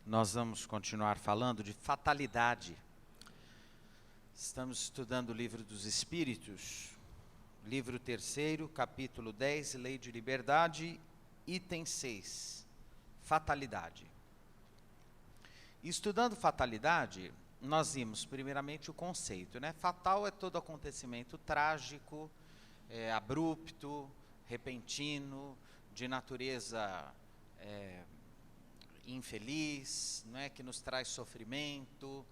Nós vamos continuar falando de fatalidade. Estamos estudando o Livro dos Espíritos, livro 3º, capítulo 10, Lei de Liberdade, item 6, fatalidade. Estudando fatalidade, nós vimos primeiramente o conceito, né? Fatal é todo acontecimento trágico, abrupto, repentino, de natureza infeliz, né, que nos traz sofrimento,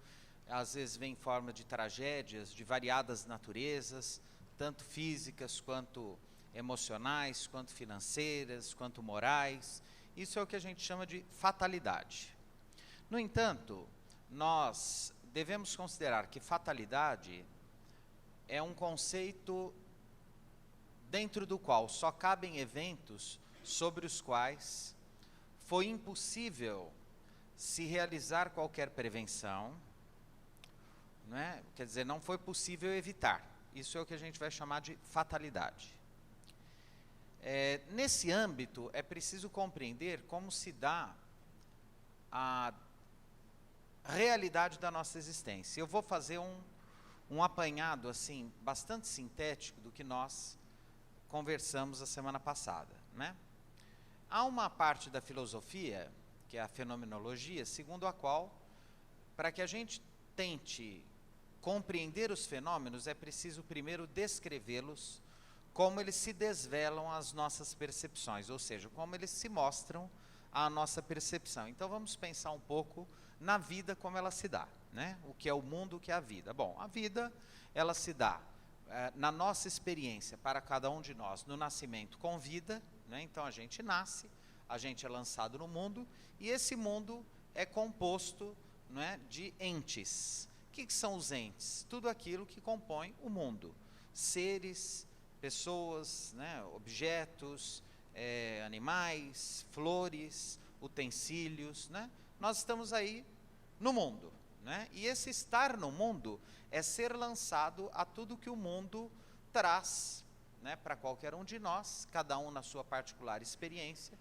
às vezes vem em forma de tragédias de variadas naturezas, tanto físicas quanto emocionais, quanto financeiras, quanto morais. Isso é o que a gente chama de fatalidade. No entanto, nós devemos considerar que fatalidade é um conceito dentro do qual só cabem eventos sobre os quais foi impossível se realizar qualquer prevenção, né? Quer dizer, não foi possível evitar. Isso é o que a gente vai chamar de fatalidade. Nesse âmbito, é preciso compreender como se dá a realidade da nossa existência. Eu vou fazer um apanhado assim, bastante sintético do que nós conversamos a semana passada, né? Há uma parte da filosofia, que é a fenomenologia, segundo a qual, para que a gente tente compreender os fenômenos, é preciso primeiro descrevê-los como eles se desvelam às nossas percepções, ou seja, como eles se mostram à nossa percepção. Então vamos pensar um pouco na vida como ela se dá, né? O que é o mundo, o que é a vida. Bom, a vida, ela se dá na nossa experiência, para cada um de nós, no nascimento com vida, né? Então a gente nasce, a gente é lançado no mundo, e esse mundo é composto, né, de entes. O que são os entes? Tudo aquilo que compõe o mundo. Seres, pessoas, né, objetos, animais, flores, utensílios, né? Nós estamos aí no mundo, né? E esse estar no mundo é ser lançado a tudo que o mundo traz, né, para qualquer um de nós, cada um na sua particular experiência,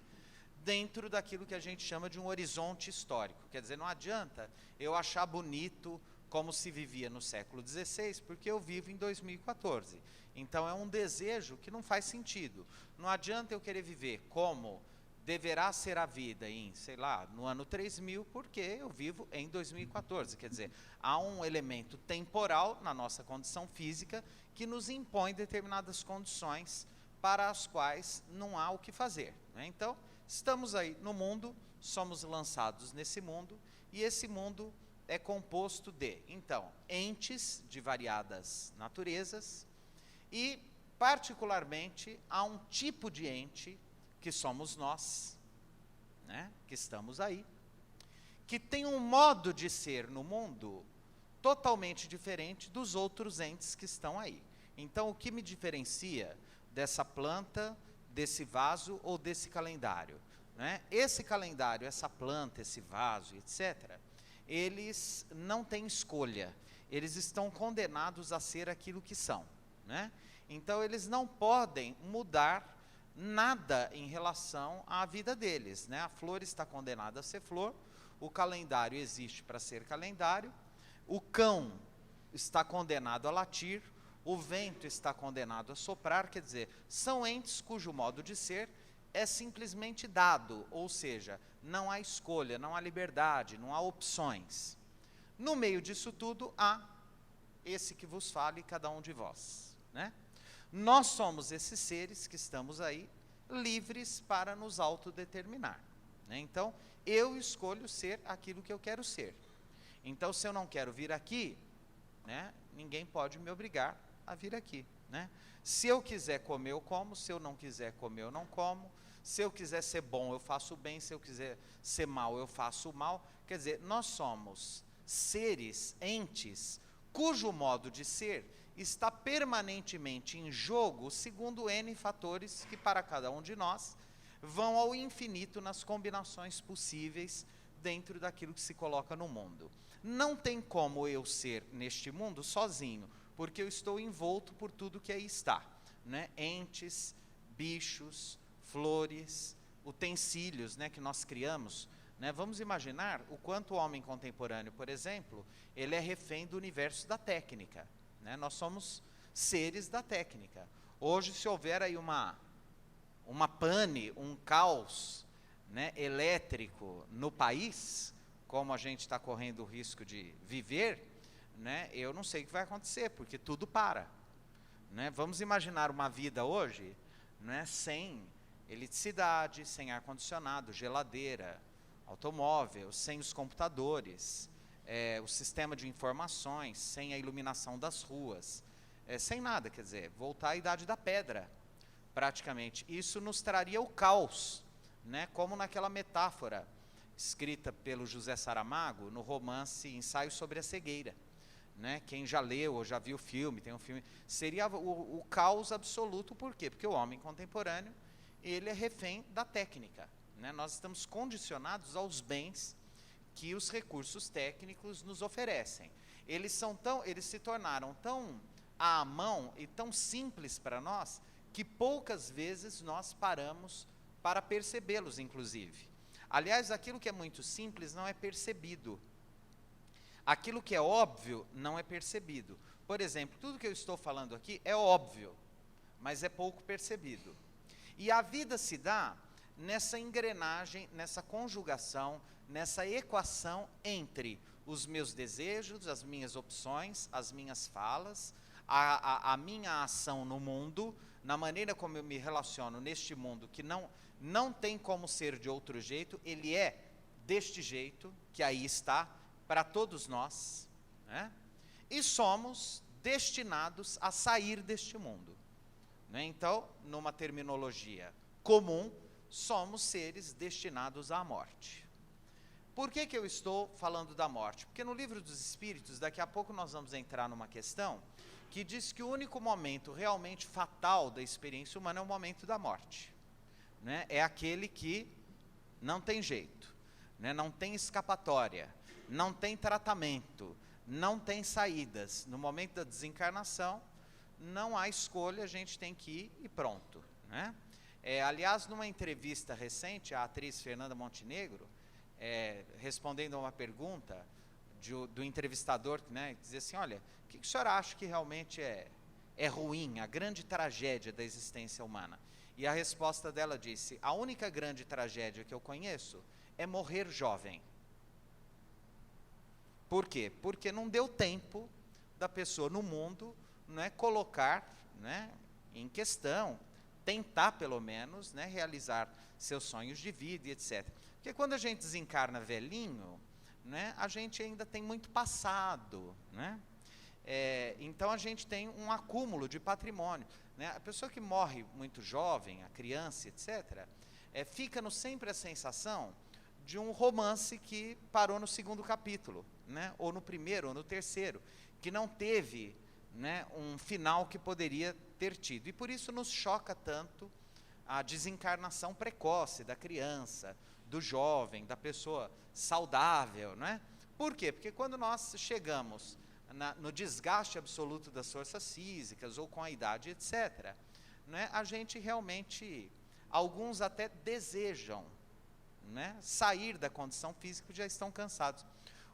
dentro daquilo que a gente chama de um horizonte histórico. Quer dizer, não adianta eu achar bonito como se vivia no século XVI, porque eu vivo em 2014. Então é um desejo que não faz sentido. Não adianta eu querer viver como deverá ser a vida em, sei lá, no ano 3000, porque eu vivo em 2014. Quer dizer, há um elemento temporal na nossa condição física que nos impõe determinadas condições para as quais não há o que fazer, né? Então, estamos aí no mundo, somos lançados nesse mundo, e esse mundo é composto de, então, entes de variadas naturezas, e, particularmente, há um tipo de ente, que somos nós, né, que estamos aí, que tem um modo de ser no mundo totalmente diferente dos outros entes que estão aí. Então, o que me diferencia dessa planta, desse vaso ou desse calendário, né? Esse calendário, essa planta, esse vaso, etc., eles não têm escolha, eles estão condenados a ser aquilo que são, né? Então, eles não podem mudar nada em relação à vida deles, né? A flor está condenada a ser flor, o calendário existe para ser calendário, o cão está condenado a latir, o vento está condenado a soprar. Quer dizer, são entes cujo modo de ser é simplesmente dado, ou seja, não há escolha, não há liberdade, não há opções. No meio disso tudo, há esse que vos fala e cada um de vós, né? Nós somos esses seres que estamos aí, livres para nos autodeterminar, né? Então, eu escolho ser aquilo que eu quero ser. Então, se eu não quero vir aqui, né, ninguém pode me obrigar a vir aqui, né? Se eu quiser comer, eu como. Se eu não quiser comer, eu não como. Se eu quiser ser bom, eu faço bem. Se eu quiser ser mal, eu faço mal. Quer dizer, nós somos seres, entes, cujo modo de ser está permanentemente em jogo, segundo N fatores que para cada um de nós vão ao infinito nas combinações possíveis dentro daquilo que se coloca no mundo. Não tem como eu ser neste mundo sozinho, porque eu estou envolto por tudo que aí está, né? Entes, bichos, flores, utensílios, né, que nós criamos Né? Vamos imaginar o quanto o homem contemporâneo, por exemplo, ele é refém do universo da técnica. Né? Nós somos seres da técnica. Hoje, se houver aí uma pane, um caos, né, elétrico no país, como a gente está correndo o risco de viver, né, eu não sei o que vai acontecer, porque tudo para. Né? Vamos imaginar uma vida hoje, né, sem eletricidade, sem ar-condicionado, geladeira, automóvel, sem os computadores, o sistema de informações, sem a iluminação das ruas, sem nada, quer dizer, voltar à idade da pedra, praticamente. Isso nos traria o caos, né, como naquela metáfora escrita pelo José Saramago no romance Ensaio sobre a Cegueira. Né? Quem já leu ou já viu o filme, tem um filme, seria o caos absoluto. Por quê? Porque o homem contemporâneo, ele é refém da técnica. Né? Nós estamos condicionados aos bens que os recursos técnicos nos oferecem. Eles se tornaram tão à mão e tão simples para nós, que poucas vezes nós paramos para percebê-los, inclusive. Aliás, aquilo que é muito simples não é percebido. Aquilo que é óbvio não é percebido. Por exemplo, tudo que eu estou falando aqui é óbvio, mas é pouco percebido. E a vida se dá nessa engrenagem, nessa conjugação, nessa equação entre os meus desejos, as minhas opções, as minhas falas, a minha ação no mundo, na maneira como eu me relaciono neste mundo, que não tem como ser de outro jeito, ele é deste jeito, que aí está, para todos nós, né? E somos destinados a sair deste mundo. Né? Então, numa terminologia comum, somos seres destinados à morte. Por que eu estou falando da morte? Porque no Livro dos Espíritos, daqui a pouco nós vamos entrar numa questão que diz que o único momento realmente fatal da experiência humana é o momento da morte. Né? É aquele que não tem jeito, né? Não tem escapatória, não tem tratamento, não tem saídas. No momento da desencarnação, não há escolha, a gente tem que ir e pronto. Né? Aliás, numa entrevista recente, a atriz Fernanda Montenegro, respondendo a uma pergunta do entrevistador, né, dizia assim, olha, o que o senhor acha que realmente é ruim, a grande tragédia da existência humana? E a resposta dela disse, a única grande tragédia que eu conheço é morrer jovem. Por quê? Porque não deu tempo da pessoa no mundo, né, colocar, né, em questão, tentar pelo menos, né, realizar seus sonhos de vida e etc. Porque quando a gente desencarna velhinho, né, a gente ainda tem muito passado, né? Então a gente tem um acúmulo de patrimônio. Né? A pessoa que morre muito jovem, a criança, etc., fica sempre a sensação de um romance que parou no 2º capítulo, né? Ou no 1º, ou no 3º, que não teve, né, um final que poderia ter tido. E por isso nos choca tanto a desencarnação precoce da criança, do jovem, da pessoa saudável. Né? Por quê? Porque quando nós chegamos no desgaste absoluto das forças físicas, ou com a idade, etc., né, a gente realmente, alguns até desejam, né, sair da condição física, porque já estão cansados.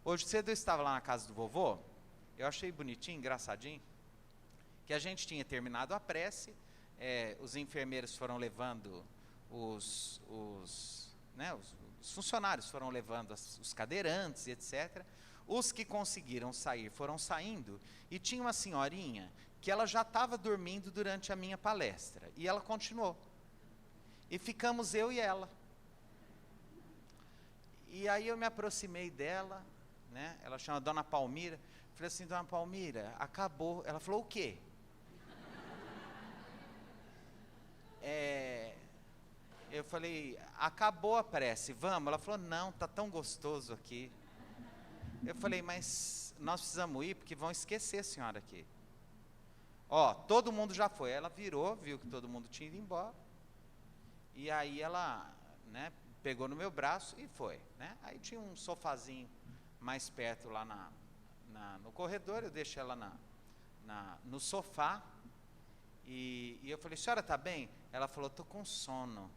Hoje cedo eu estava lá na casa do vovô, eu achei bonitinho, engraçadinho, que a gente tinha terminado a prece, os enfermeiros foram levando os funcionários foram levando os cadeirantes, etc. Os que conseguiram sair foram saindo, e tinha uma senhorinha que ela já estava dormindo durante a minha palestra, e ela continuou. E ficamos eu e ela. E aí eu me aproximei dela, né? Ela chama Dona Palmira. Falei assim, Dona Palmira, acabou. Ela falou, o quê? Eu falei, acabou a prece, vamos? Ela falou, não, está tão gostoso aqui. Eu falei, mas nós precisamos ir, porque vão esquecer a senhora aqui. Ó, todo mundo já foi. Ela virou, viu que todo mundo tinha ido embora. E aí ela, né, pegou no meu braço e foi. Né? Aí tinha um sofazinho mais perto lá no corredor, eu deixei ela no sofá. E eu falei, senhora está bem? Ela falou, estou com sono.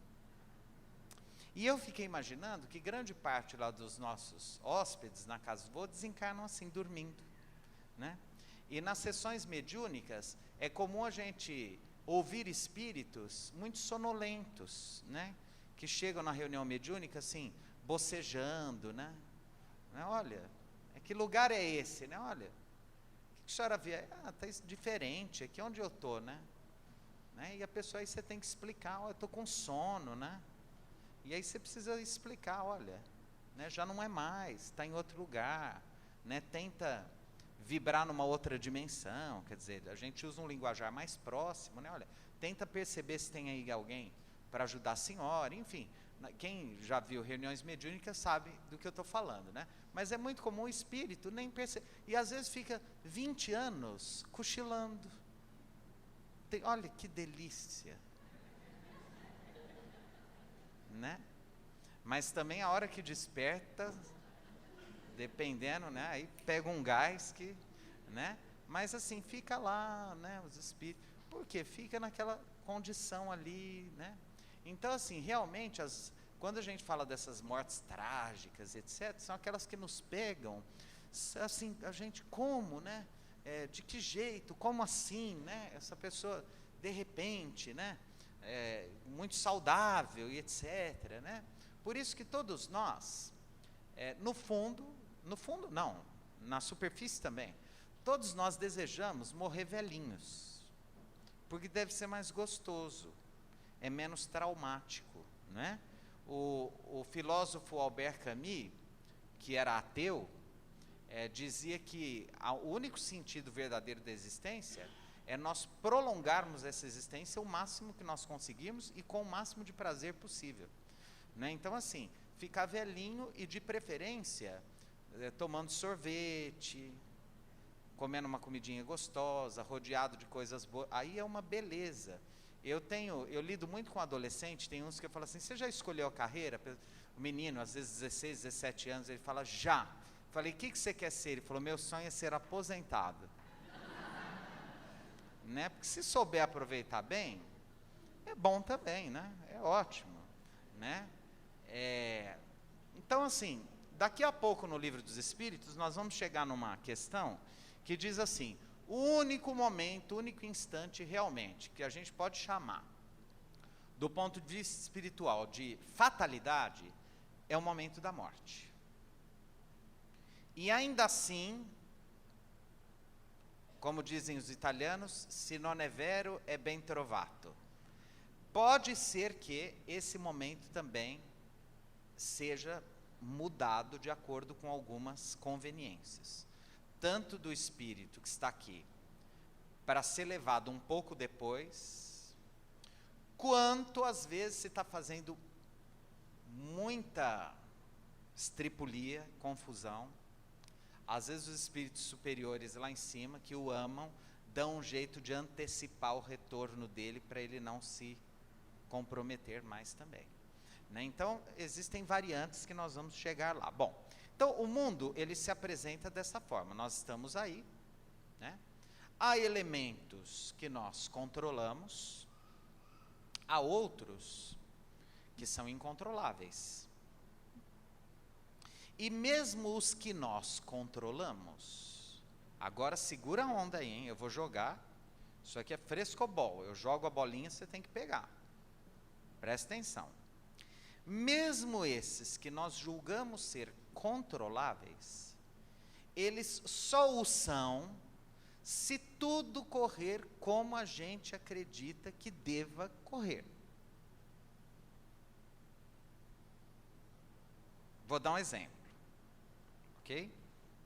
E eu fiquei imaginando que grande parte lá dos nossos hóspedes na casa do vô desencarnam assim, dormindo, né? E nas sessões mediúnicas é comum a gente ouvir espíritos muito sonolentos, né? Que chegam na reunião mediúnica assim, bocejando, né? Olha, que lugar é esse, né? Olha, o que a senhora vê? Está diferente, aqui onde eu estou, né? E a pessoa aí você tem que explicar, eu estou com sono, né? E aí você precisa explicar, olha, né, já não é mais, está em outro lugar, né? Tenta vibrar numa outra dimensão, quer dizer, a gente usa um linguajar mais próximo, né? Olha, tenta perceber se tem aí alguém para ajudar a senhora, enfim, quem já viu reuniões mediúnicas sabe do que eu estou falando, né? Mas é muito comum o espírito nem perceber, e às vezes fica 20 anos cochilando. Olha que delícia, né? Mas também a hora que desperta, dependendo, né? Aí pega um gás que, né? Mas assim, fica lá, né? Os espíritos, porque fica naquela condição ali, né? Então assim, realmente, quando a gente fala dessas mortes trágicas, etc., são aquelas que nos pegam, assim, a gente, como, né? De que jeito, como assim, né? Essa pessoa, de repente, né? Muito saudável e etc., né? Por isso que todos nós, no fundo não, na superfície também, todos nós desejamos morrer velhinhos, porque deve ser mais gostoso, é menos traumático, né? O filósofo Albert Camus, que era ateu, dizia que o único sentido verdadeiro da existência é nós prolongarmos essa existência o máximo que nós conseguirmos e com o máximo de prazer possível, né? Então assim, ficar velhinho e de preferência tomando sorvete, comendo uma comidinha gostosa, rodeado de coisas boas, aí é uma beleza. Eu lido muito com adolescente, tem uns que eu falo assim, você já escolheu a carreira? O menino, às vezes 16, 17 anos, ele fala, já. Falei, o que você quer ser? Ele falou, meu sonho é ser aposentado. Né? Porque se souber aproveitar bem, é bom também, né? É ótimo, né? Então assim, daqui a pouco no Livro dos Espíritos, nós vamos chegar numa questão que diz assim, o único momento, o único instante realmente, que a gente pode chamar, do ponto de vista espiritual, de fatalidade, é o momento da morte. E ainda assim, como dizem os italianos, se non è vero è ben trovato. Pode ser que esse momento também seja mudado de acordo com algumas conveniências, tanto do espírito que está aqui para ser levado um pouco depois, quanto às vezes se está fazendo muita estripulia, confusão, às vezes os espíritos superiores lá em cima, que o amam, dão um jeito de antecipar o retorno dele para ele não se comprometer mais também, né? Então existem variantes que nós vamos chegar lá. Bom, então o mundo ele se apresenta dessa forma, nós estamos aí, né? Há elementos que nós controlamos, há outros que são incontroláveis. E mesmo os que nós controlamos, agora segura a onda aí, hein? Eu vou jogar, isso aqui é frescobol, eu jogo a bolinha, você tem que pegar, presta atenção. Mesmo esses que nós julgamos ser controláveis, eles só o são se tudo correr como a gente acredita que deva correr. Vou dar um exemplo, ok?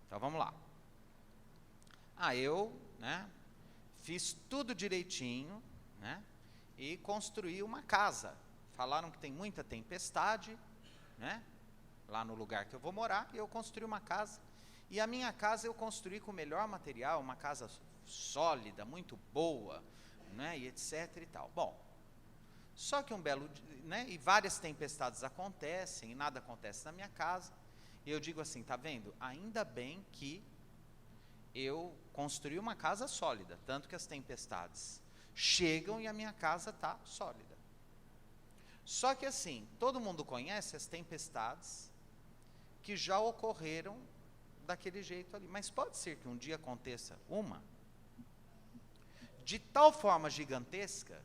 Então vamos lá. Eu, né, fiz tudo direitinho, né, e construí uma casa. Falaram que tem muita tempestade, né, lá no lugar que eu vou morar, e eu construí uma casa. E a minha casa eu construí com o melhor material, uma casa sólida, muito boa, né, e etc e tal. Bom, só que um belo, né, e várias tempestades acontecem, e nada acontece na minha casa, e eu digo assim, tá vendo? Ainda bem que eu construí uma casa sólida, tanto que as tempestades chegam e a minha casa está sólida. Só que assim, todo mundo conhece as tempestades que já ocorreram daquele jeito ali. Mas pode ser que um dia aconteça uma de tal forma gigantesca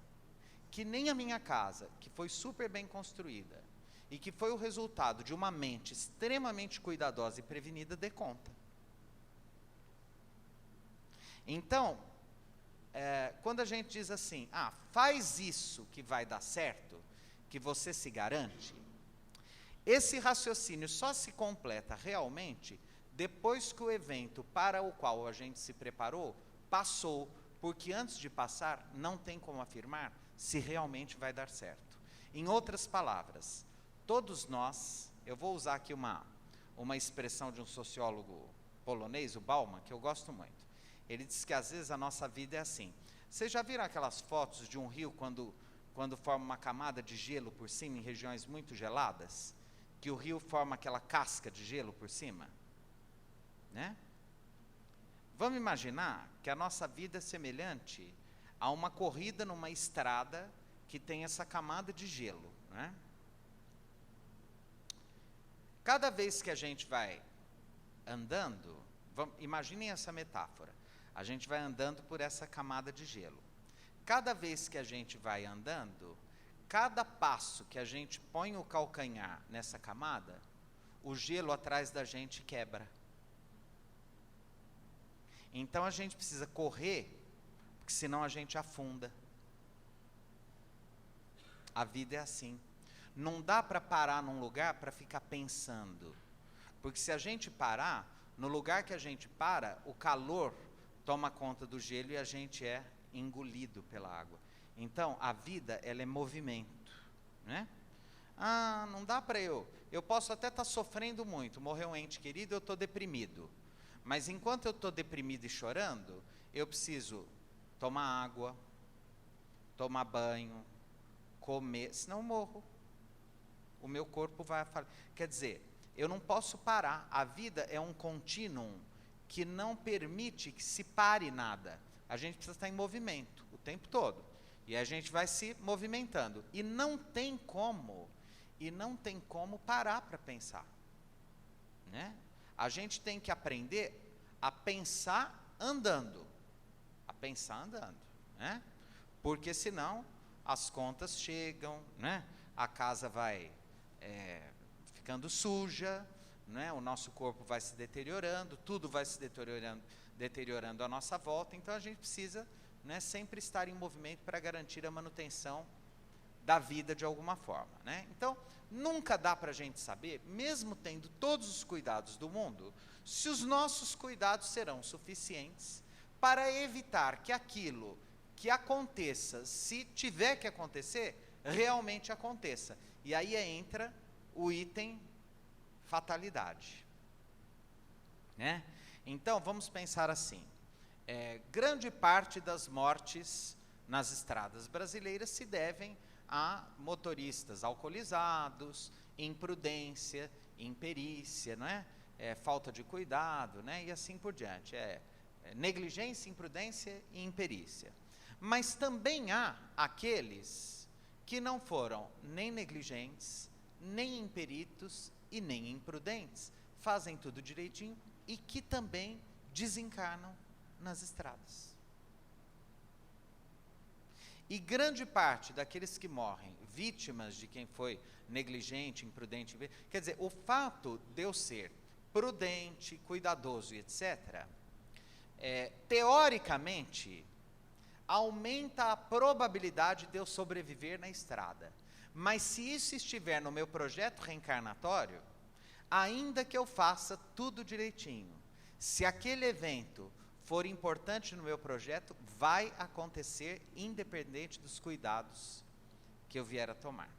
que nem a minha casa, que foi super bem construída e que foi o resultado de uma mente extremamente cuidadosa e prevenida, dê conta. Então, quando a gente diz assim, faz isso que vai dar certo, que você se garante, esse raciocínio só se completa realmente depois que o evento para o qual a gente se preparou passou, porque antes de passar não tem como afirmar se realmente vai dar certo. Em outras palavras, todos nós, eu vou usar aqui uma expressão de um sociólogo polonês, o Bauman, que eu gosto muito. Ele diz que às vezes a nossa vida é assim. Vocês já viram aquelas fotos de um rio quando forma uma camada de gelo por cima em regiões muito geladas? Que o rio forma aquela casca de gelo por cima? Né? Vamos imaginar que a nossa vida é semelhante a uma corrida numa estrada que tem essa camada de gelo, né? Cada vez que a gente vai andando, imaginem essa metáfora, a gente vai andando por essa camada de gelo. Cada vez que a gente vai andando, cada passo que a gente põe o calcanhar nessa camada, o gelo atrás da gente quebra. Então a gente precisa correr, porque senão a gente afunda. A vida é assim. Não dá para parar num lugar para ficar pensando. Porque se a gente parar, no lugar que a gente para, o calor toma conta do gelo e a gente é engolido pela água. Então, a vida, ela é movimento, né? Não dá para eu posso até estar sofrendo muito, morreu um ente querido, eu estou deprimido. Mas enquanto eu estou deprimido e chorando, eu preciso tomar água, tomar banho, comer, senão eu morro. O meu corpo vai falar. Quer dizer, eu não posso parar. A vida é um contínuo que não permite que se pare nada. A gente precisa estar em movimento o tempo todo. E a gente vai se movimentando. E não tem como parar para pensar. Né? A gente tem que aprender a pensar andando. Né? Porque senão as contas chegam, né? A casa vai ficando suja, né? O nosso corpo vai se deteriorando, tudo vai se deteriorando à nossa volta. Então a gente precisa, né, sempre estar em movimento para garantir a manutenção da vida de alguma forma, né? Então, nunca dá para a gente saber, mesmo tendo todos os cuidados do mundo, se os nossos cuidados serão suficientes para evitar que aquilo que aconteça, se tiver que acontecer, realmente aconteça. E aí entra o item fatalidade, né? Então, vamos pensar assim, grande parte das mortes nas estradas brasileiras se devem a motoristas alcoolizados, imprudência, imperícia, não é? Falta de cuidado, né? E assim por diante. Negligência, imprudência e imperícia. Mas também há aqueles que não foram nem negligentes, nem imperitos e nem imprudentes, fazem tudo direitinho e que também desencarnam nas estradas. E grande parte daqueles que morrem vítimas de quem foi negligente, imprudente, quer dizer, o fato de eu ser prudente, cuidadoso e etc., teoricamente, aumenta a probabilidade de eu sobreviver na estrada. Mas se isso estiver no meu projeto reencarnatório, ainda que eu faça tudo direitinho, se aquele evento for importante no meu projeto, vai acontecer independente dos cuidados que eu vier a tomar.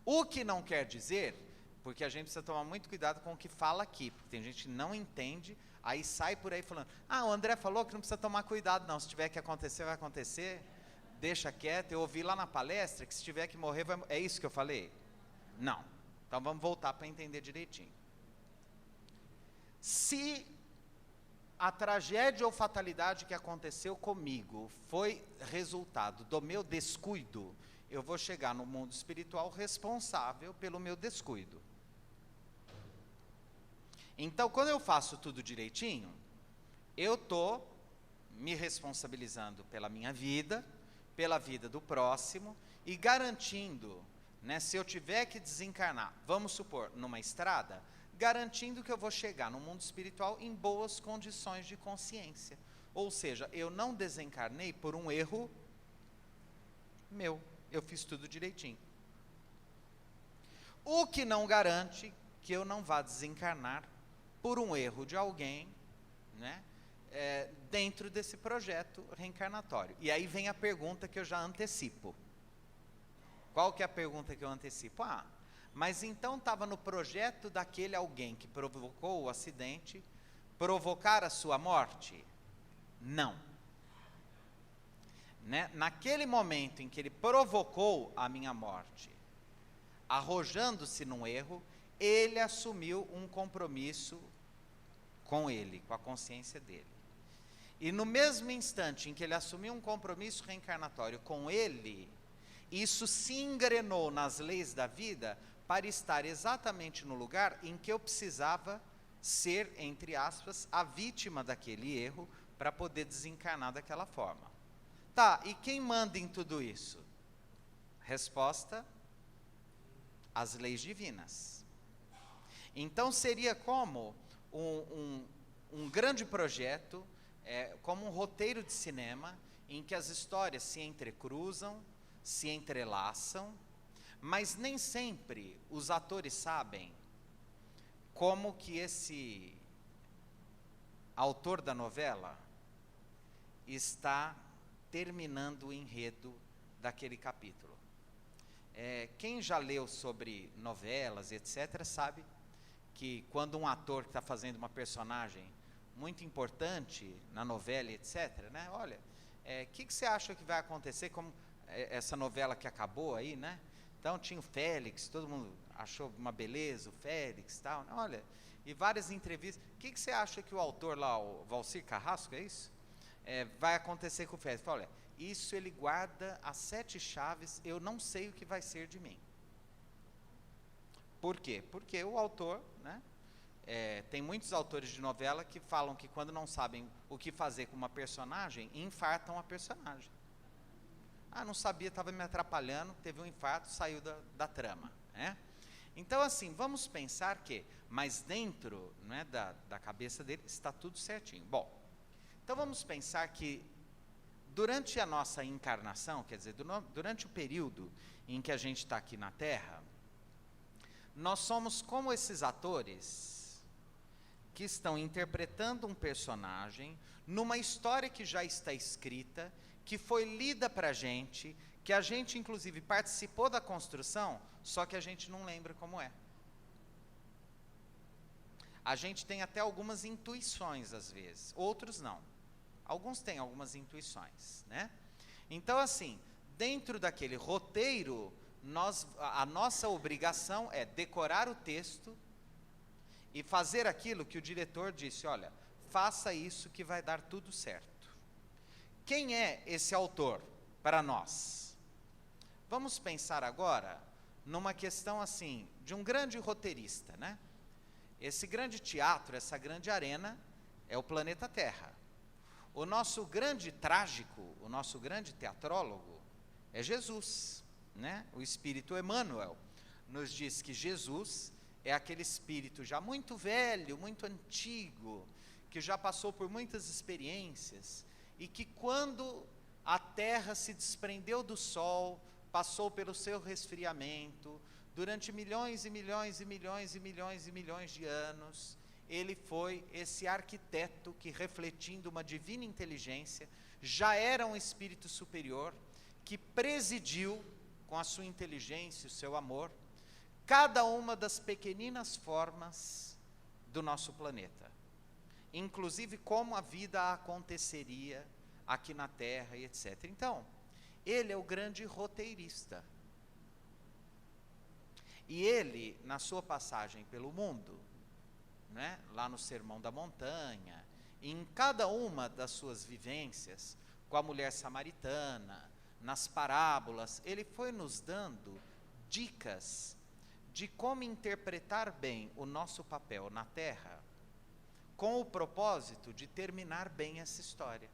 O que não quer dizer, porque a gente precisa tomar muito cuidado com o que fala aqui, porque tem gente que não entende, aí sai por aí falando, o André falou que não precisa tomar cuidado não, se tiver que acontecer, vai acontecer, deixa quieto. Eu ouvi lá na palestra que se tiver que morrer, é isso que eu falei? Não. Então vamos voltar para entender direitinho. Se a tragédia ou fatalidade que aconteceu comigo foi resultado do meu descuido, eu vou chegar no mundo espiritual responsável pelo meu descuido. Então, quando eu faço tudo direitinho, eu estou me responsabilizando pela minha vida, pela vida do próximo, e garantindo, né, se eu tiver que desencarnar, vamos supor, numa estrada, garantindo que eu vou chegar no mundo espiritual em boas condições de consciência. Ou seja, eu não desencarnei por um erro meu, eu fiz tudo direitinho. O que não garante que eu não vá desencarnar por um erro de alguém, né, dentro desse projeto reencarnatório. E aí vem a pergunta que eu já antecipo. Qual que é a pergunta que eu antecipo? Mas então estava no projeto daquele alguém que provocou o acidente provocar a sua morte? Não. Né? Naquele momento em que ele provocou a minha morte, arrojando-se num erro, ele assumiu um compromisso com ele, com a consciência dele. E no mesmo instante em que ele assumiu um compromisso reencarnatório com ele, isso se engrenou nas leis da vida para estar exatamente no lugar em que eu precisava ser, entre aspas, a vítima daquele erro para poder desencarnar daquela forma. Tá, e quem manda em tudo isso? Resposta: as leis divinas. Então seria como um grande projeto, como um roteiro de cinema, em que as histórias se entrecruzam, se entrelaçam, mas nem sempre os atores sabem como que esse autor da novela está terminando o enredo daquele capítulo. Quem já leu sobre novelas, etc., sabe que quando um ator que está fazendo uma personagem muito importante na novela, etc., né, olha, que você acha que vai acontecer, como essa novela que acabou aí, né? Então tinha o Félix, todo mundo achou uma beleza, o Félix e tal, né? Olha, e várias entrevistas. O que você acha que o autor lá, o Valcir Carrasco, é isso? Vai acontecer com o Félix? Olha, isso ele guarda as 7 chaves, eu não sei o que vai ser de mim. Por quê? Porque o autor, né, tem muitos autores de novela que falam que quando não sabem o que fazer com uma personagem, infartam a personagem. Não sabia, estava me atrapalhando, teve um infarto, saiu da trama. Né? Então, assim, vamos pensar que, mas dentro, né, da cabeça dele está tudo certinho. Bom, então vamos pensar que durante a nossa encarnação, quer dizer, durante o período em que a gente está aqui na Terra, nós somos como esses atores que estão interpretando um personagem numa história que já está escrita, que foi lida para a gente, que a gente inclusive participou da construção, só que a gente não lembra como é. A gente tem até algumas intuições às vezes, outros não. Alguns têm algumas intuições, né? Então, assim, dentro daquele roteiro, a nossa obrigação é decorar o texto e fazer aquilo que o diretor disse, olha, faça isso que vai dar tudo certo. Quem é esse autor para nós? Vamos pensar agora numa questão assim, de um grande roteirista, né? Esse grande teatro, essa grande arena é o planeta Terra. O nosso grande trágico, o nosso grande teatrólogo é Jesus, né? O Espírito Emmanuel nos diz que Jesus é aquele espírito já muito velho, muito antigo, que já passou por muitas experiências, e que quando a Terra se desprendeu do Sol, passou pelo seu resfriamento, durante milhões e milhões e milhões e milhões e milhões de anos, ele foi esse arquiteto que, refletindo uma divina inteligência, já era um espírito superior, que presidiu, com a sua inteligência e o seu amor, cada uma das pequeninas formas do nosso planeta. Inclusive como a vida aconteceria aqui na Terra e etc. Então, ele é o grande roteirista. E ele, na sua passagem pelo mundo, né, lá no Sermão da Montanha, em cada uma das suas vivências, com a mulher samaritana, nas parábolas, ele foi nos dando dicas de como interpretar bem o nosso papel na terra, com o propósito de terminar bem essa história.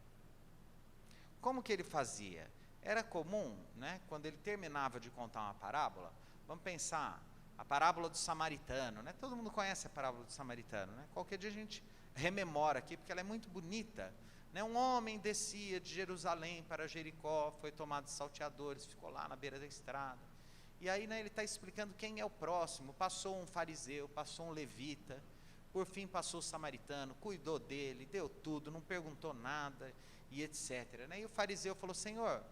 Como que ele fazia? Era comum, né, quando ele terminava de contar uma parábola, vamos pensar, a parábola do samaritano, né? Todo mundo conhece a parábola do samaritano, né? Qualquer dia a gente rememora aqui, porque ela é muito bonita, né? Um homem descia de Jerusalém para Jericó, foi tomado de salteadores, ficou lá na beira da estrada, e aí, né, ele está explicando quem é o próximo. Passou um fariseu, passou um levita, por fim passou o samaritano, cuidou dele, deu tudo, não perguntou nada, e etc, né? E o fariseu falou: Senhor,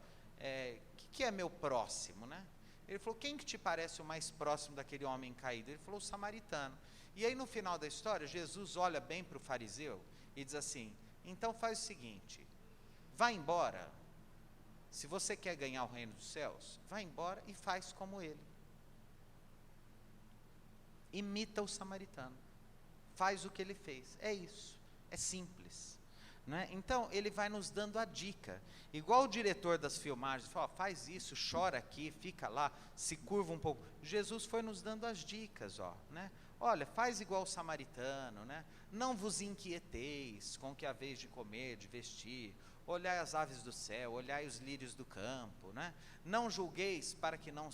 que é meu próximo, né? Ele falou: quem que te parece o mais próximo daquele homem caído? Ele falou: o samaritano. E aí no final da história, Jesus olha bem para o fariseu e diz assim: então faz o seguinte, vá embora, se você quer ganhar o reino dos céus, vá embora e faz como ele. Imita o samaritano, faz o que ele fez, é isso, é simples. Né? Então ele vai nos dando a dica, igual o diretor das filmagens fala: faz isso, chora aqui, fica lá, se curva um pouco. Jesus foi nos dando as dicas, né? Olha, faz igual o samaritano, né? Não vos inquieteis com o que haveis de comer, de vestir, olhai as aves do céu, olhai os lírios do campo, né? Não julgueis para que não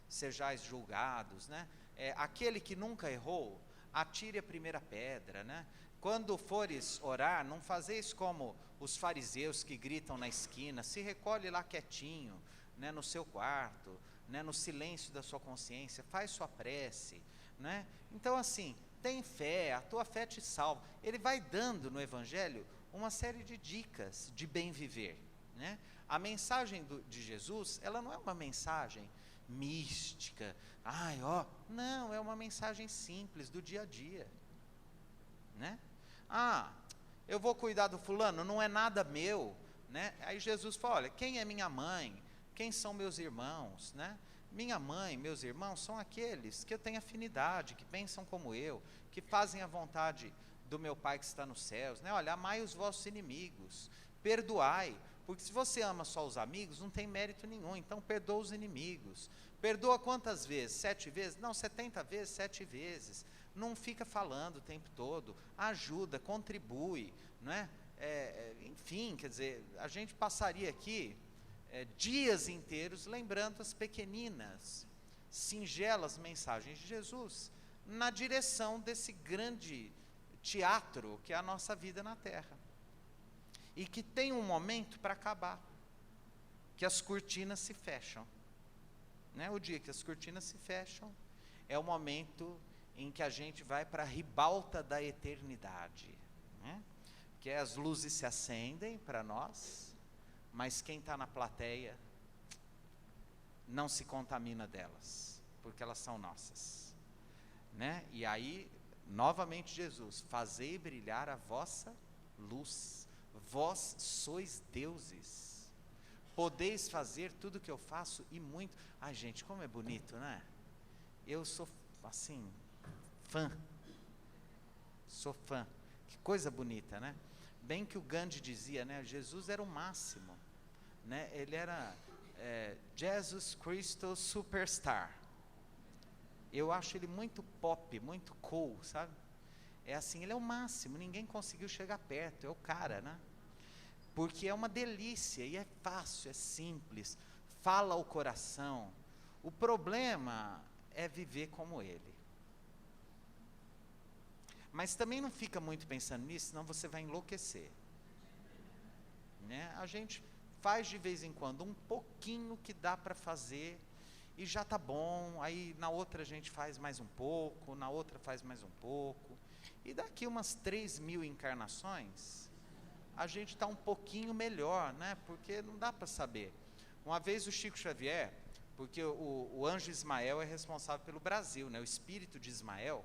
sejais julgados, né? Aquele que nunca errou, atire a primeira pedra, né? Quando fores orar, não fazeis como os fariseus que gritam na esquina, se recolhe lá quietinho, né, no seu quarto, né, no silêncio da sua consciência, faz sua prece, né? Então assim, tem fé, a tua fé te salva. Ele vai dando no Evangelho uma série de dicas de bem viver, né? A mensagem de Jesus, ela não é uma mensagem mística, não, é uma mensagem simples do dia a dia, né? Eu vou cuidar do fulano, não é nada meu, né? Aí Jesus fala: olha, quem é minha mãe? Quem são meus irmãos, né? Minha mãe, meus irmãos são aqueles que eu tenho afinidade, que pensam como eu, que fazem a vontade do meu Pai que está nos céus, né? Olha, amai os vossos inimigos, perdoai, porque se você ama só os amigos, não tem mérito nenhum, então perdoa os inimigos. Perdoa quantas vezes? 7 vezes? Não, 70 vezes, 7 vezes. Não fica falando o tempo todo, ajuda, contribui, não é? Enfim, quer dizer, a gente passaria aqui dias inteiros lembrando as pequeninas, singelas mensagens de Jesus na direção desse grande teatro que é a nossa vida na Terra, e que tem um momento para acabar, que as cortinas se fecham, né? O dia que as cortinas se fecham é o momento em que a gente vai para a ribalta da eternidade, né? Que as luzes se acendem para nós, mas quem está na plateia não se contamina delas, porque elas são nossas, né? E aí, novamente Jesus: fazei brilhar a vossa luz, vós sois deuses, podeis fazer tudo o que eu faço e muito. Ai, gente, como é bonito, né? Eu sou, assim, sou fã, que coisa bonita, né? Bem que o Gandhi dizia, né? Jesus era o máximo, né? Ele era Jesus Christo Superstar. Eu acho ele muito pop, muito cool, sabe? É assim, ele é o máximo, ninguém conseguiu chegar perto, é o cara, né? Porque é uma delícia, e é fácil, é simples, fala ao coração. O problema é viver como ele. Mas também não fica muito pensando nisso, senão você vai enlouquecer, né? A gente faz de vez em quando um pouquinho que dá para fazer e já tá bom. Aí na outra a gente faz mais um pouco, na outra faz mais um pouco, e daqui umas 3.000 encarnações a gente está um pouquinho melhor, né? Porque não dá para saber. Uma vez o Chico Xavier, porque o anjo Ismael é responsável pelo Brasil, né? O espírito de Ismael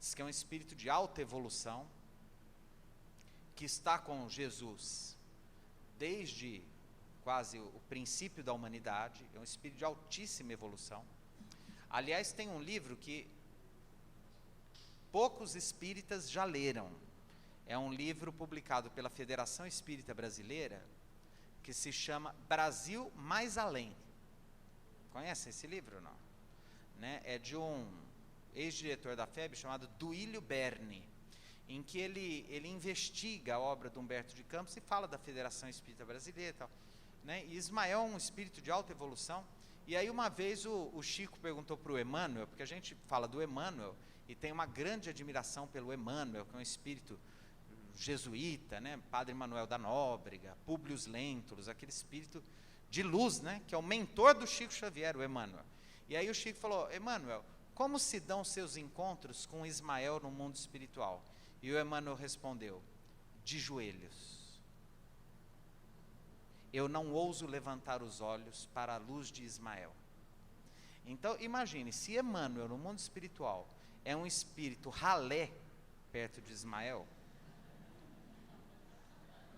diz que é um espírito de alta evolução, que está com Jesus desde quase o princípio da humanidade, é um espírito de altíssima evolução. Aliás, tem um livro que poucos espíritas já leram, é um livro publicado pela Federação Espírita Brasileira, que se chama Brasil Mais Além. Conhece esse livro, não? Né? É de um ex-diretor da FEB chamado Duílio Berni, em que ele investiga a obra de Humberto de Campos e fala da Federação Espírita Brasileira e tal. Né? E Ismael é um espírito de alta evolução. E aí uma vez o Chico perguntou para o Emmanuel, porque a gente fala do Emmanuel e tem uma grande admiração pelo Emmanuel, que é um espírito jesuíta, né? Padre Manuel da Nóbrega, Públio Lentulus, aquele espírito de luz, né? Que é o mentor do Chico Xavier, o Emmanuel. E aí o Chico falou: Emmanuel, como se dão seus encontros com Ismael no mundo espiritual? E o Emmanuel respondeu: de joelhos. Eu não ouso levantar os olhos para a luz de Ismael. Então, imagine, se Emmanuel, no mundo espiritual, é um espírito ralé perto de Ismael,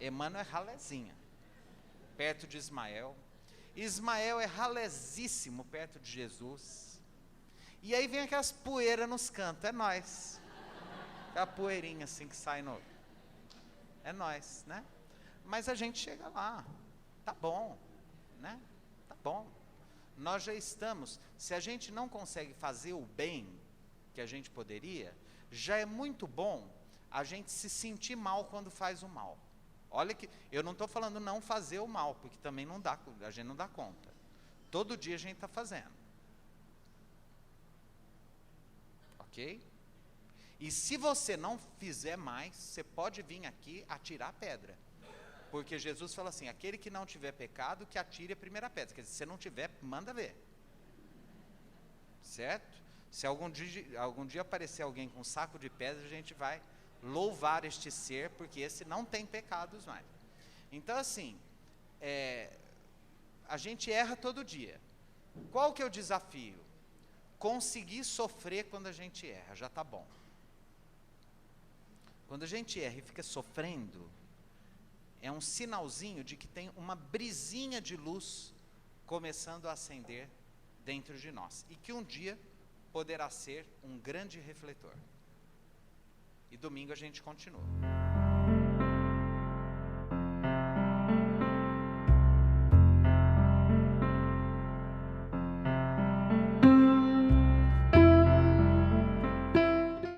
Emmanuel é ralézinha perto de Ismael. Ismael é ralezíssimo perto de Jesus. E aí vem aquelas poeiras nos cantos, é nós. Aquela poeirinha assim que sai no... É nós, né? Mas a gente chega lá. Tá bom, né? Tá bom. Nós já estamos, se a gente não consegue fazer o bem que a gente poderia, já é muito bom a gente se sentir mal quando faz o mal. Olha que, eu não estou falando não fazer o mal, porque também não dá, a gente não dá conta. Todo dia a gente está fazendo. Ok? E se você não fizer mais, você pode vir aqui atirar a pedra. Porque Jesus fala assim: aquele que não tiver pecado, que atire a primeira pedra. Quer dizer, se não tiver, manda ver. Certo? Se algum dia aparecer alguém com um saco de pedra, a gente vai louvar este ser, porque esse não tem pecados mais. Então assim, a gente erra todo dia. Qual que é o desafio? Conseguir sofrer quando a gente erra, já está bom. Quando a gente erra e fica sofrendo, é um sinalzinho de que tem uma brisinha de luz começando a acender dentro de nós. E que um dia poderá ser um grande refletor. E domingo a gente continua.